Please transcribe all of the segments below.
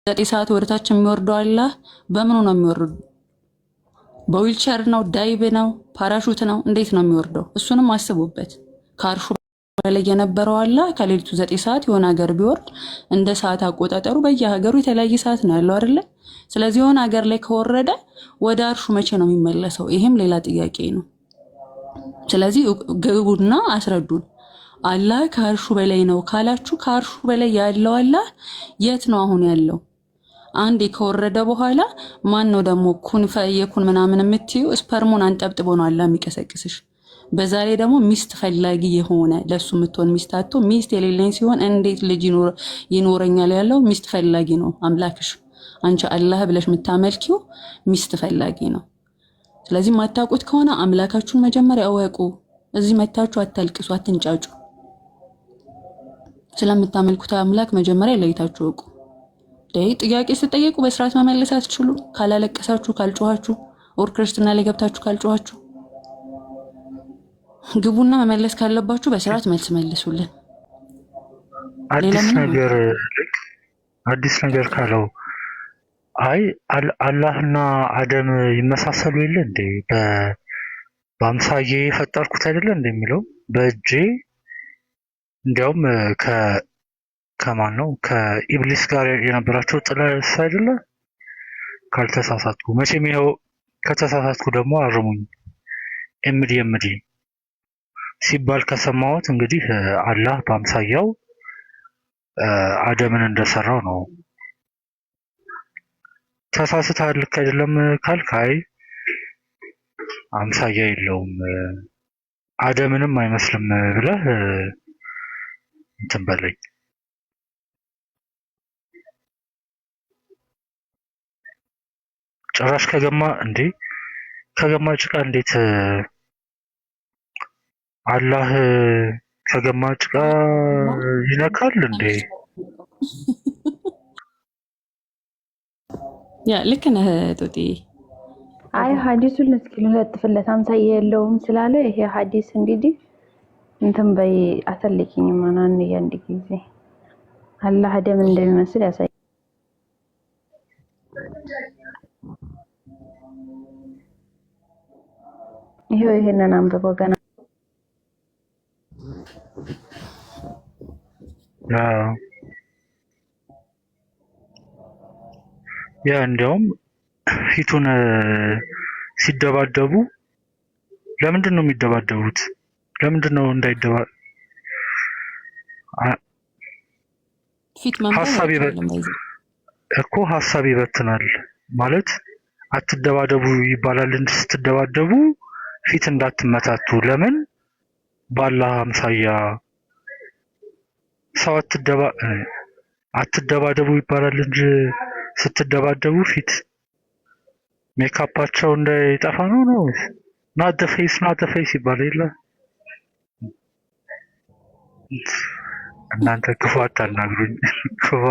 ዘጠኝ ሰዓት ወደታች የሚወርደው አላህ በምኑ ነው የሚወርዱ? በዊልቸር ነው? ዳይቭ ነው? ፓራሹት ነው? እንዴት ነው የሚወርደው? እሱንም አስቡበት። ከአርሹ በላይ የነበረው አላህ ከሌሊቱ 9 ሰዓት የሆነ ሀገር ቢወርድ እንደ ሰዓት አቆጣጠሩ በየሀገሩ የተለያየ ሰዓት ነው ያለው አይደለ? ስለዚህ የሆነ ሀገር ላይ ከወረደ ወደ አርሹ መቼ ነው የሚመለሰው? ይሄም ሌላ ጥያቄ ነው። ስለዚህ ግቡና አስረዱን። አላህ ከአርሹ በላይ ነው ካላችሁ ከአርሹ በላይ ያለው አላህ የት ነው አሁን ያለው? አንዴ ከወረደ በኋላ ማን ነው ደግሞ ኩን ፈየኩን ምናምን የምትዩ? ስፐርሙን አንጠብጥቦ ነው አላህ የሚቀሰቅስሽ። በዛ ላይ ደግሞ ሚስት ፈላጊ የሆነ ለሱ የምትሆን ሚስት አጥቶ ሚስት የሌለኝ ሲሆን እንዴት ልጅ ይኖረኛል ያለው ሚስት ፈላጊ ነው አምላክሽ። አንቺ አላህ ብለሽ የምታመልኪው ሚስት ፈላጊ ነው። ስለዚህ ማታውቁት ከሆነ አምላካችሁን መጀመሪያ እወቁ። እዚህ መታችሁ አታልቅሱ፣ አትንጫጩ። ስለምታመልኩት አምላክ መጀመሪያ ለይታችሁ እወቁ። ጥያቄ ስትጠየቁ በስርዓት መመለስ አትችሉ። ካላለቀሳችሁ፣ ካልጮኻችሁ፣ ኦር ክርስትና ላይ ገብታችሁ ካልጮኻችሁ ግቡና መመለስ ካለባችሁ በስርዓት መልስ መልሱልን። አዲስ ነገር ካለው አይ አላህና አደም ይመሳሰሉ የለ እንዴ? በአምሳዬ የፈጠርኩት አይደለ እንደሚለው በእጄ እንዲያውም ከማን ነው ከኢብሊስ ጋር የነበራቸው ጥላስ አይደለ? ካልተሳሳትኩ መቼም ይኸው ከተሳሳትኩ ደግሞ አርሙኝ። ኤምዲ ሲባል ከሰማሁት እንግዲህ አላህ በአምሳያው አደምን እንደሰራው ነው። ተሳስተሃል ልክ አይደለም ካልካይ አምሳያ የለውም አደምንም አይመስልም ብለህ እንትን በለኝ። ጭራሽ ከገማ ጭቃ እንዴት አላህ ከገማ ጭቃ ይነካል እንዴ? ያ ልክ ነህ ጡጤ። አይ ሐዲሱን እስኪ ልለጥፍለት አምሳያ የለውም ስላለ ይሄ ሐዲስ እንግዲህ እንትን በይ አተልኪኝ ማናን ያንድ ጊዜ አላህ አደም እንደሚመስል ያሳይ። ይሄንን አንብቦ ገና ያ እንዲያውም ፊቱን ሲደባደቡ ለምንድን ነው የሚደባደቡት? ለምንድን ነው እንዳይደባ ፊት ሀሳብ ይበትናል ማለት አትደባደቡ ይባላል እንጂ ስትደባደቡ ፊት እንዳትመታቱ። ለምን ባላህ አምሳያ ሰው አትደባደቡ ይባላል እንጂ ስትደባደቡ ፊት ሜካፓቸው እንዳይጠፋ ነው። ናት ፌስ ይባላል የለ? እናንተ ክፉ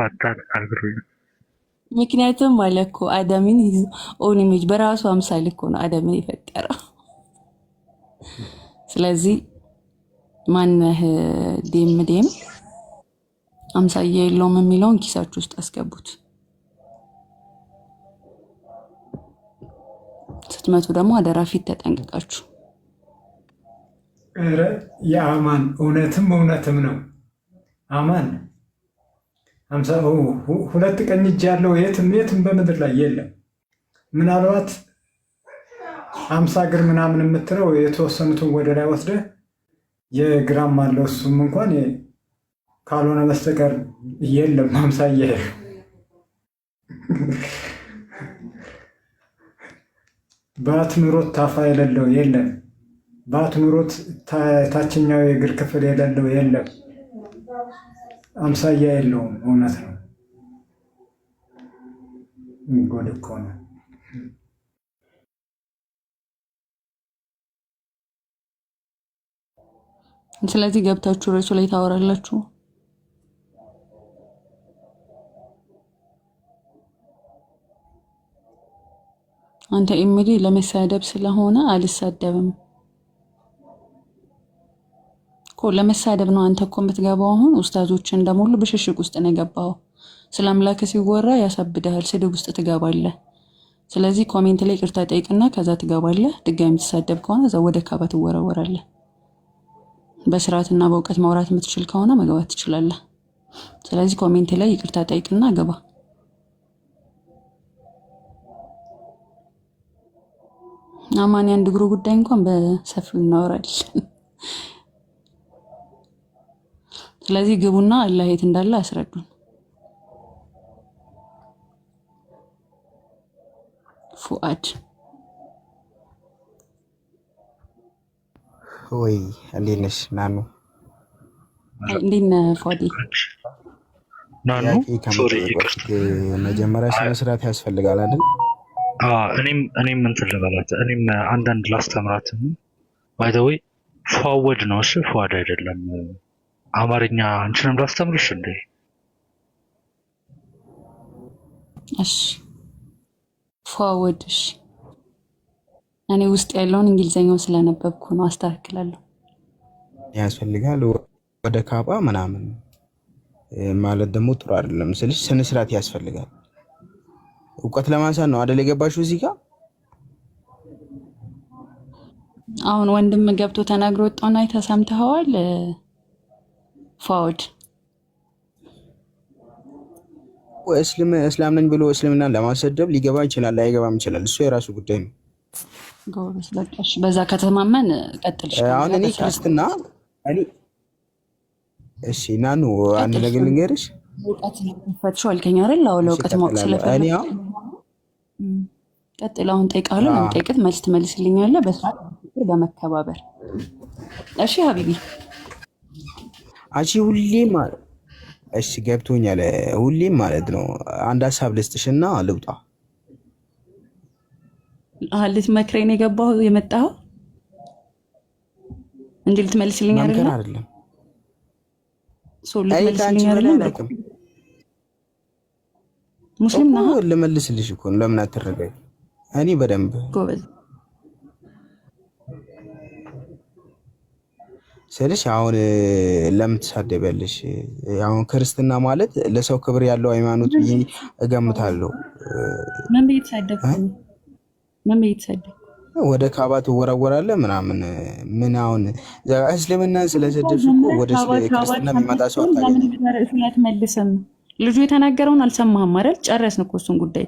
አታናግሩኝ። ምክንያቱም ማለኮ አዳምን ኦን ኢሜጅ በራሱ አምሳል እኮ ነው አዳምን የፈጠረው። ስለዚህ ማነህ ዴም አምሳያ የለውም የሚለውን ኪሳችሁ ውስጥ አስገቡት። ስትመቱ ደግሞ አደራ ፊት ተጠንቅቃችሁ። ኧረ የአማን እውነትም ነው። አማን ሁለት ቀኝ እጅ ያለው የትም በምድር ላይ የለም። ምናልባት 50 እግር ምናምን የምትለው የተወሰኑትን ወደ ላይ ወስደህ የግራም አለው እሱም እንኳን ካልሆነ በስተቀር የለም። አምሳያ ባት ኑሮት ታፋ የሌለው የለም። ባት ኑሮት ታችኛው የእግር ክፍል የሌለው የለም። አምሳያ የለውም። እውነት ነው። ጎድ እኮ ነው። ስለዚህ ገብታችሁ ርዕሱ ላይ ታወራላችሁ። አንተ ኢሚዲ ለመሳደብ ስለሆነ አልሳደብም እኮ ለመሳደብ ነው። አንተ እኮ የምትገባው አሁን ኡስታዞች እንደሞሉ ብሽሽቅ ውስጥ ነው የገባው። ስለ አምላክ ሲወራ ያሳብድሃል፣ ስድብ ውስጥ ትገባለህ። ስለዚህ ኮሜንት ላይ ይቅርታ ጠይቅና ከዛ ትገባለህ። ድጋሚ የምትሳደብ ከሆነ እዛ ወደ ካባ ትወረወራለህ። በስርዓትና በእውቀት ማውራት የምትችል ከሆነ መግባት ትችላለህ። ስለዚህ ኮሜንት ላይ ይቅርታ ጠይቅና ገባ። አማን አንድ እግሩ ጉዳይ እንኳን በሰፊው እናወራለን። ስለዚህ ግቡና አላህ የት እንዳለ አስረዱን። ፉአድ ወይ እንዴት ነሽ ናኑ? እንዴት ነህ ፉአድ? ናኑ ሶሪ ይቅርታ፣ መጀመሪያ ስነ ስርዓት ያስፈልጋል አይደል? እኔም እንትን ልበላት፣ እኔም አንዳንድ ላስተምራትም። ባይ ዘ ዌይ ፏወድ ነው እሺ፣ ፏድ አይደለም። አማርኛ አንቺንም ላስተምርሽ እንዴ? እሺ ፏወድ። እሺ እኔ ውስጥ ያለውን እንግሊዘኛው ስለነበብኩ ነው፣ አስተካክላለሁ። ያስፈልጋል ወደ ካባ ምናምን ማለት ደግሞ ጥሩ አይደለም ስልሽ ስነ ስርዓት ያስፈልጋል። እውቀት ለማንሳት ነው አይደል የገባሽው እዚህ ጋር? አሁን ወንድም ገብቶ ተናግሮ ወጣውና ተሰምተዋል። ፋውድ እስላም ነኝ ብሎ እስልምና ለማሰደብ ሊገባ ይችላል፣ ላይገባም ይችላል። እሱ የራሱ ጉዳይ ነው። ጎበዝ ለቀሽ በዛ ከተማመን ቀጥልሽ። አሁን እኔ ክርስትና እሺ ናኑ አንድ ነገር ልንገርሽ። እውቀት ነው ፈትሾ አልከኝ አይደል? አዎ ለእውቀት ማወቅ ስለፈለኩ ቀጥል። አሁን ጠይቃለሁ፣ ለምጠይቅት መልስ ትመልስልኛለህ በስርዓት በመከባበር። እሺ ሀቢቢ አንቺ ሁሌም ማለት እሺ ገብቶኛል። ሁሌም ማለት ነው አንድ ሀሳብ ልስጥሽና ልውጣ። ልትመክረኝ ነው የገባኸው የመጣኸው እንጂ ልትመልስልኝ አይደለም? ሙስሊም ነው ልመልስልሽ እኮ ነው። ለምን አትረጋጊ? እኔ በደንብ ጎበዝ ስልሽ አሁን ለምን ትሳደቢያለሽ? አሁን ክርስትና ማለት ለሰው ክብር ያለው ሃይማኖት ብዬ እገምታለሁ። ምን ብትሳደብ ወደ ካባ ትወረወራለህ ምናምን ምን አሁን እስልምና ስለሰደብሽ እኮ ወደ ክርስትና የሚመጣ ሰው አታገኝም። ልጁ የተናገረውን አልሰማህም አይደል? ጨረስን እኮ እሱን ጉዳይ።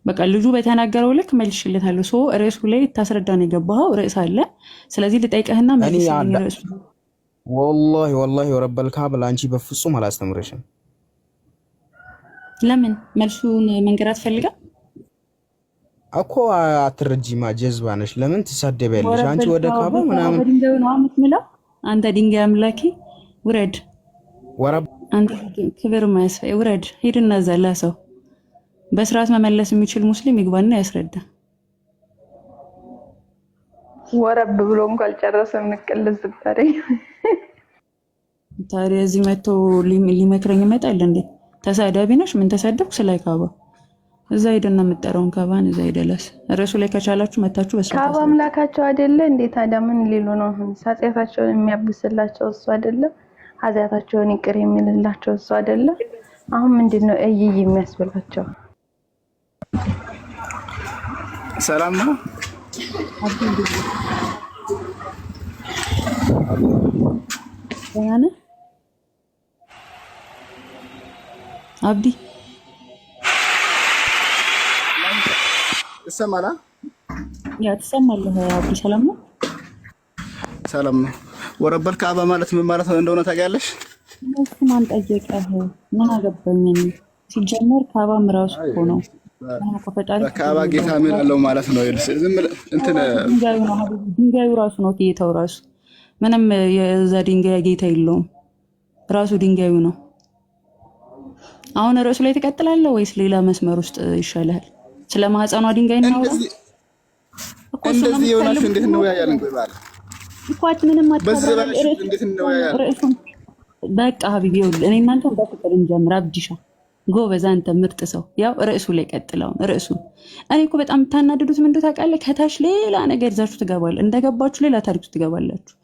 በቃ ልጁ በተናገረው ልክ መልሽልታለሁ። ሶ ርዕሱ ላይ ታስረዳን የገባኸው ርዕስ አለ። ስለዚህ ልጠይቀህና መልስልኝ ርዕሱ። ወላሂ ወረበል ካባ ለአንቺ በፍጹም አላስተምረሽም። ለምን መልሱን መንገር አትፈልጋም እኮ? አትረጂማ፣ ጀዝባ ነሽ። ለምን ትሳደቢያለሽ አንቺ? ወደ ካባ ምናምን ድንጋዩ ነው የምትምለው አንተ። ድንጋይ አምላኪ ውረድ። አንተ ክብር ማያስፈይ ውረድ። ሂድና ዘላ ሰው በስርዓት መመለስ የሚችል ሙስሊም ይግባና ያስረዳ። ወረብ ብሎ እንኳን አልጨረሰም። ንቅልዝ ዝባሬ ታዲያ እዚህ መጥቶ ሊመክረኝ ይመጣል እንዴ? ተሳዳቢ ነሽ? ምን ተሳደብኩ? ስለ ካባ እዛ ሄደና የምጠራውን ካባን እዛ ሄደላስ ርዕሱ ላይ ከቻላችሁ መታችሁ። በስርዓት ካባ አምላካቸው አይደለ እንዴ? ታዲያ ምን ሊሉ ነው? ኃጢአታቸውን የሚያብስላቸው እሱ አይደለ? ኃጢአታቸውን ይቅር የሚልላቸው እሱ አይደለ? አሁን ምንድነው እይይ የሚያስብላቸው? ሰላም ነው። አብዲ ይሰማል? ያ ትሰማለህ? አብዲ ሰላም ነው። ሰላም ነው። ወረበል ካባ ማለት ምን ማለት ነው እንደሆነ ታውቂያለሽ? ማን ጠየቀህ? ምን አገባኝ? ሲጀመር ካባም ራሱ እኮ ነው ካባ ጌታ ምን አለው ማለት ነው? ዝም እንትን ድንጋዩ ራሱ ነው ጌታው ራሱ። ምንም የዛ ድንጋይ ጌታ የለውም፣ ራሱ ድንጋዩ ነው። አሁን ርዕሱ ላይ ትቀጥላለህ ወይስ ሌላ መስመር ውስጥ ይሻላል? ስለ ማህፀኗ ድንጋይ ነው እንደዚህ የሆናችሁ እንዴት ነው ያያለን? ቆይ ባለ እኮ ምንም አታብራራ። ርዕሱን በቃ ሀቢቢ ይኸውልህ፣ እኔ እናንተ በፍቅር እንጀምር። አብዲሻ ጎበዝ፣ አንተ ምርጥ ሰው። ያው ርዕሱ ላይ ቀጥለው ርዕሱን። እኔ እኮ በጣም የምታናድዱት ምንድን ታውቃለህ? ከታች ሌላ ነገር ይዛችሁ ትገባለህ። እንደገባችሁ ሌላ ታሪክ ውስጥ ትገባላችሁ።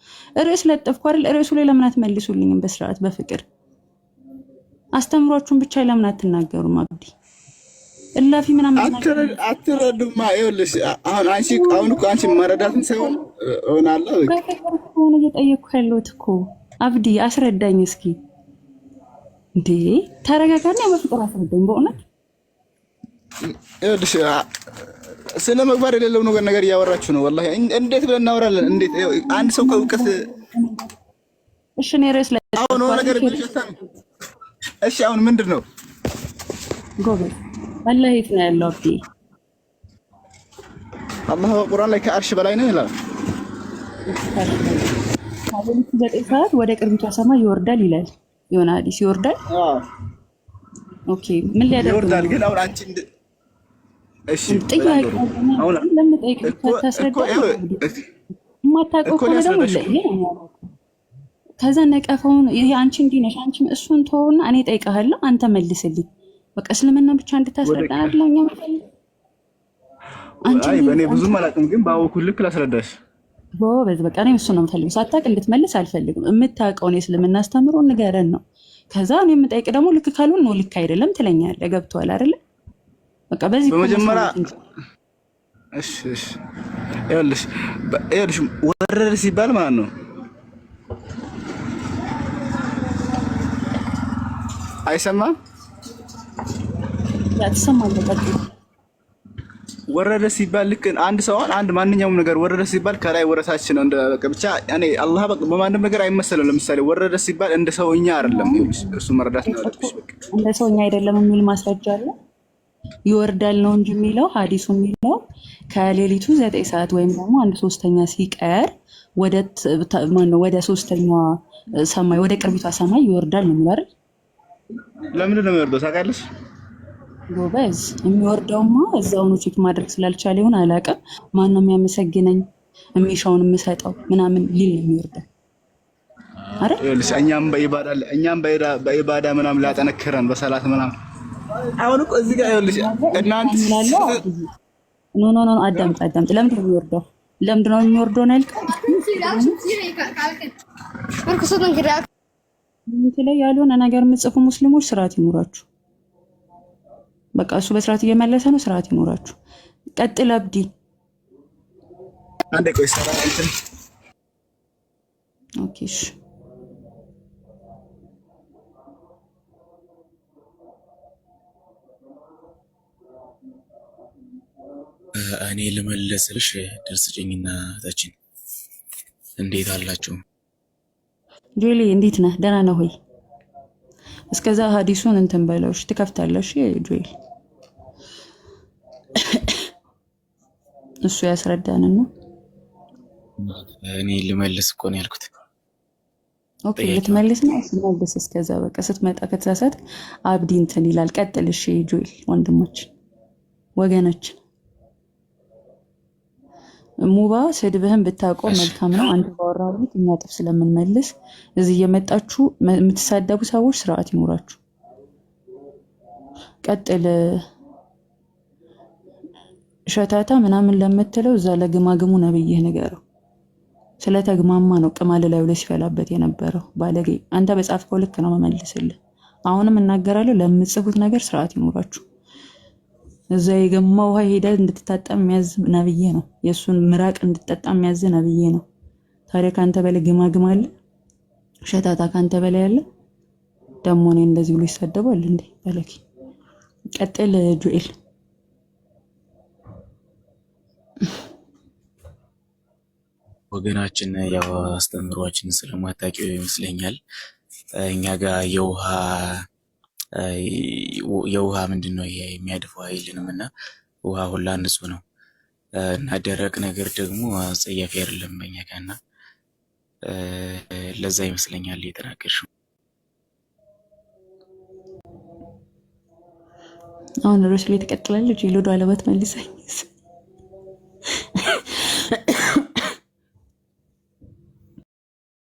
ርዕስ ለጠፍኩ አይደል? ርዕሱ ላይ ለምን አትመልሱልኝም በስርዓት በፍቅር? አስተምሯችሁን ብቻ ለምን አትናገሩም? አብዲ እላፊ ምናምን አትረዱማ። ይኸውልሽ አሁን እኮ አንቺ መረዳትን ሳይሆን ሆናለሁ ሆነ እየጠየቅኩ ያለሁት እኮ አብዲ አስረዳኝ እስኪ። እንዴ ተረጋጋና በፍቅር አስረዳኝ በእውነት። ይኸውልሽ ስለ መግባር የሌለው ነገር እያወራችሁ ነው። ወላሂ እንዴት ብለን እናወራለን? እንዴት አንድ ሰው ከእውቀት እሺ ነው ርዕስ ላይ አሁን ነገር ብልሽታን እሺ አሁን ምንድን ነው ጎበዝ አላህ የት ነው ያለው? አብዲ አላህ በቁርአን ላይ ከአርሽ በላይ ነው ይላል። ከሌሊቱ 9 ሰዓት ወደ ቅርቢቷ ሰማይ ይወርዳል ይላል። የሆነ ሐዲስ ይወርዳል። ኦኬ ምን ሊያደርግ ይወርዳል? ግን አሁን አንቺ እሺ ጥያቄ አሁን ለምን ጠይቀህ ታስረዳ? የማታውቀው ከሆነ ደግሞ ከዛ ነቀፈውን ይሄ አንቺ እንዲህ ነሽ አንቺ እሱን ተውና እኔ ጠይቀሃለሁ አንተ መልስልኝ። በቃ እስልምና ብቻ እንድታስረዳን አይደለም ማለት አንቺ አይ በእኔ ብዙም አላውቅም፣ ግን ባወኩት ልክ ላስረዳሽ። ጎበዝ በቃ እኔ እሱን ነው የምፈልገው። ሳታውቅ እንድትመልስ አልፈልግም። የምታውቀውን የእስልምና አስተምሮ ንገረን ነው። ከዛ እኔ የምጠይቅ ደግሞ ልክ ካልሆነ ነው ልክ አይደለም ትለኛለህ። ገብቶሃል አይደለ? በቃ በዚህ በመጀመሪያ እሺ ይኸውልሽ ወረደ ሲባል ማለት ነው አይሰማም? ያትሰማል። በቃ ወረደ ሲባል ልክ አንድ ሰው አንድ ማንኛውም ነገር ወረደ ሲባል ከላይ ወረታች ነው። እንደ በቃ ብቻ እኔ አላህ በቃ በማንም ነገር አይመሰለው። ለምሳሌ ወረደ ሲባል እንደ ሰውኛ አይደለም። ይኸውልሽ እሱ መረዳት ነው ያለብሽ። በቃ እንደ ሰውኛ አይደለም የሚል ማስረጃ አለ። ይወርዳል ነው እንጂ የሚለው ሐዲሱ የሚለው ከሌሊቱ 9 ሰዓት ወይም ደግሞ 1/3 ሲቀር ወደ ሶስተኛዋ ሰማይ ወደ ቅርቢቷ ሰማይ ይወርዳል ነው የሚለው አይደል? ለምንድን ነው የሚወርደው ታውቃለሽ? ጎበዝ የሚወርደውማ እዛው ነው። ቼክ ማድረግ ስላልቻለ ይሁን አላውቅም። ማን ነው የሚያመሰግነኝ የሚሻውን የምሰጠው ምናምን ሊል ነው የሚወርደው አይደል? ይኸውልሽ እኛም በኢባዳ ምናምን ላጠነክረን በሰላት ምናምን አሁን እኮ እዚህ ጋር ይኸውልሽ እናንተ ኖ አዳምጥ። ለምንድን ነው የሚወርደው? ለምንድን ነው የሚወርደው ነው ያልከው? ላይ ያልሆነ ነገር የምትጽፉ ሙስሊሞች ስርዓት ይኖራችሁ። በቃ እሱ በስርዓት እየመለሰ ነው። ስርዓት ይኖራችሁ። ቀጥል አብዲ። አንዴ ቆይ ሰራ እንትን ኦኬ እሺ እኔ ልመለስልሽ ደርስጭኝና ታችን እንዴት አላችሁ? ጆሊ እንዴት ነህ? ደህና ነህ ሆይ? እስከዛ ሐዲሱን እንትን በለውሽ ትከፍታለሽ። ጆሊ እሱ ያስረዳን ነው። እኔ ልመልስ እኮ ነው ያልኩት። ኦኬ ልትመልስ ነው? መልስ። እስከዛ በቃ ስትመጣ ከተሳሳት አብዲ እንትን ይላል። ቀጥልሽ ጆሊ። ወንድሞች ወገኖችን ሙባ ስድብህን ብታውቀው መልካም ነው። አንተ ባወራው እኛ ጥፍ ስለምንመልስ እዚህ እየመጣችሁ የምትሳደቡ ሰዎች ስርዓት ይኖራችሁ። ቀጥል። ሸታታ ምናምን ለምትለው እዛ ለግማግሙ ነብይህ ንገረው። ስለተግማማ ነው ቅማል ላይ ብለህ ሲፈላበት የነበረው ባለጌ። አንተ በጻፍከው ልክ ነው መመልስልህ። አሁንም እናገራለሁ፣ ለምትጽፉት ነገር ስርዓት ይኖራችሁ። እዛ የገማ ውሃ ሄደ እንድትታጠብ የሚያዝ ነብይ ነው። የሱን ምራቅ እንድትጠጣ የሚያዝ ነብይ ነው። ታዲያ ካንተ በላይ ግማግም አለ? ሸታታ ካንተ በላይ አለ? ደሞ እኔ እንደዚህ ብሎ ይሰደባል እንዴ? ባለኪ። ቀጥል ጁኤል። ወገናችን ያው አስተምሯችን ስለማታውቂው ይመስለኛል እኛ ጋር የውሃ ምንድን ነው ይሄ የሚያድፈው አይልንም እና ውሃ ሁላ ንጹህ ነው እና ደረቅ ነገር ደግሞ አጸያፊ አይደለም በእኛ ጋር እና ለዛ ይመስለኛል የተናገርሽው። አሁን ርዕሱ ላይ ተቀጥላለች። ሌሎ አለበት መልሰኝ